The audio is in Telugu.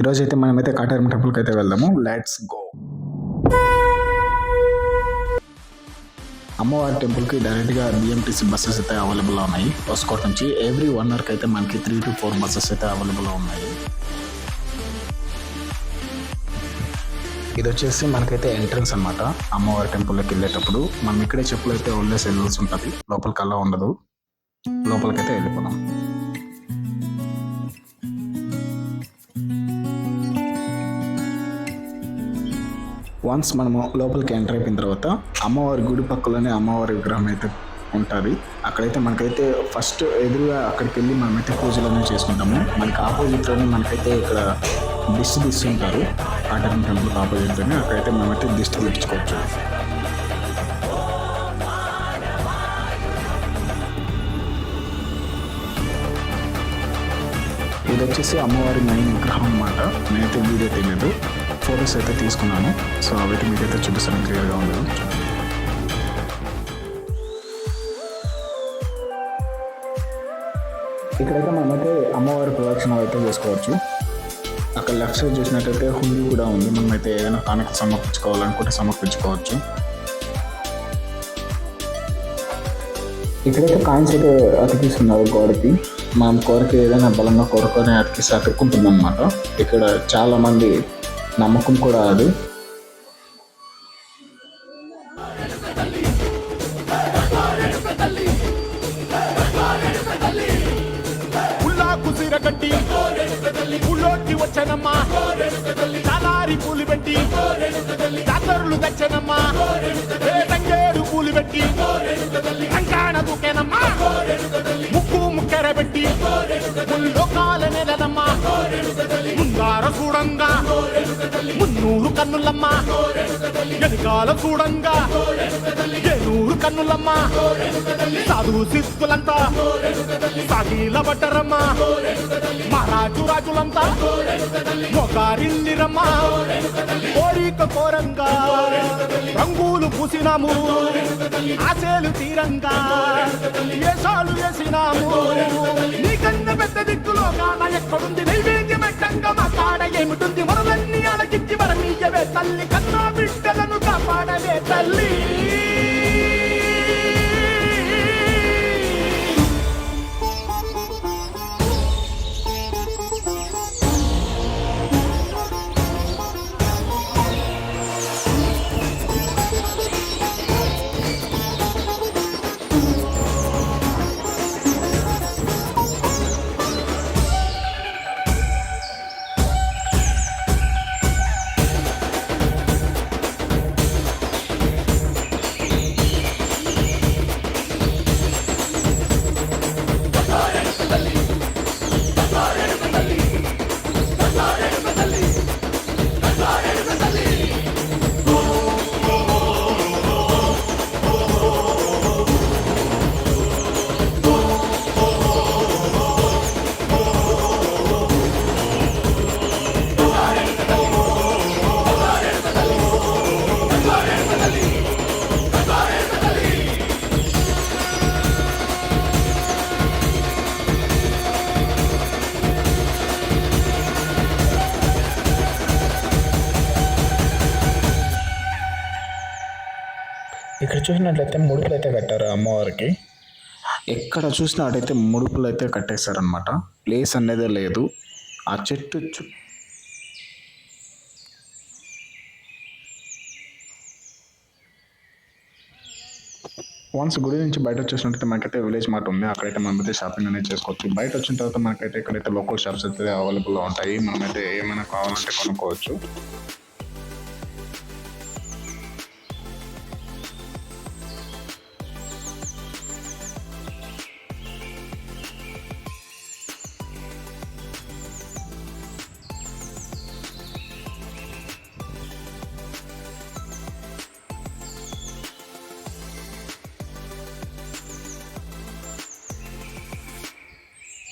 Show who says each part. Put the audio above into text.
Speaker 1: ఈరోజైతే మనమైతే కాటేరమ్మ టెంపుల్కి అయితే వెళ్దాము. Let's go. అమ్మవారి టెంపుల్కి డైరెక్ట్గా బిఎంటీసీ బస్సెస్ అయితే అవైలబుల్లో ఉన్నాయి. హొసకోట్ నుంచి ఎవ్రీ 1 అవర్కి అయితే మనకి 3 to 4 బస్సెస్ అయితే అవైలబుల్లో ఉన్నాయి. ఇది వచ్చేసి మనకైతే ఎంట్రన్స్ అనమాట. అమ్మవారి టెంపుల్లోకి వెళ్ళేటప్పుడు మనం ఇక్కడే చెప్పులు అయితే వదిలేసి వెళ్ళాల్సి ఉంటుంది. లోపలికి అలా ఉండదు. లోపలికైతే వెళ్ళిపోదాం. వన్స్ మనము లోపలికి ఎంటర్ అయిపోయిన తర్వాత అమ్మవారి గుడి పక్కలోనే అమ్మవారి విగ్రహం అయితే ఉంటుంది. అక్కడైతే మనకైతే ఫస్ట్ ఎదురుగా అక్కడికి వెళ్ళి మనమైతే పూజలు అనేవి చేసుకుంటాము. మనకి ఆపోజిట్లోనే మనకైతే ఇక్కడ దిష్టి తీస్తుంటారు. కాటేరమ్మ టెంపుల్కి ఆపోజిట్లోనే అక్కడైతే మనమైతే దిష్టి తీర్చుకోవచ్చు. ఇది వచ్చేసి అమ్మవారి మెయిన్ విగ్రహం అన్నమాట. నేనైతే వీడియో తెలియదు, ఫొటోస్ అయితే తీసుకున్నాను. సో అవైతే మీకైతే చూపిస్తాను, క్లియర్గా ఉండదు. ఇక్కడైతే మనమైతే అమ్మవారి ప్రదక్షిణ అయితే చేసుకోవచ్చు. అక్కడ లెఫ్ట్ సైడ్ చూసినట్టయితే హుండీ కూడా ఉంది. మనమైతే ఏదైనా కానుక సమర్పించుకోవాలనుకుంటే సమర్పించుకోవచ్చు. ఇక్కడైతే కాయిన్స్ అయితే అతికిస్తున్నారు గోడకి. మనం కోరిక ఏదైనా బలంగా కోరుకొని అతికిస్తే అతుక్కుంటుంది అన్నమాట. ఇక్కడ చాలా మంది నమ్మకం కూడా అది.
Speaker 2: వచ్చనమ్మా తలారి పూలు పెట్టి జాతరులు తెచ్చనమ్మా తంగేడు పూలు పెట్టి కంకాణ దూకేనమ్మా ముక్కు ముక్కెర పెట్టి ముల్లోకాల నెలనమ్మా ముందార చూడంగా మున్నూరు కన్నులమ్మా ఎనకాల చూడంగా ఏనూరు కన్నులమ్మా సాధు శిస్తులంతా సాగిల బట్టరమ్మా మహారాజు రాజులంతా మొగారిల్లిరమ్మా కోరిక కోరంగా రంగులు పూసినాము ఆశలు తీరంగా వేషాలు వేసినాము నీ కన్న పెద్ద దిక్కులో కాన ఎక్కడుంది నైవేద్యం ఎట్టంగా మా కాడ ఏమిటుంది మనలన్నీ అలకించి వరమీయవే తల్లి కన్నా బిడ్డలను కాపాడవే తల్లి.
Speaker 1: ఇక్కడ చూసినట్లయితే ముడుపులు అయితే కట్టారు అమ్మవారికి. ఎక్కడ చూసినట్టయితే ముడుపులు అయితే కట్టేశారనమాట. ప్లేస్ అనేదే లేదు. ఆ చెట్టు వన్స్ గుడి నుంచి బయట వచ్చేసినట్టయితే మనకైతే విలేజ్ మార్ట్ ఉంది. అక్కడైతే మనమైతే షాపింగ్ అనేది చేసుకోవచ్చు. బయట వచ్చిన తర్వాత మనకైతే ఇక్కడైతే లోకల్ షాప్స్ అయితే అవైలబుల్లో ఉంటాయి. మనమైతే ఏమైనా కావాలంటే కొనుక్కోవచ్చు.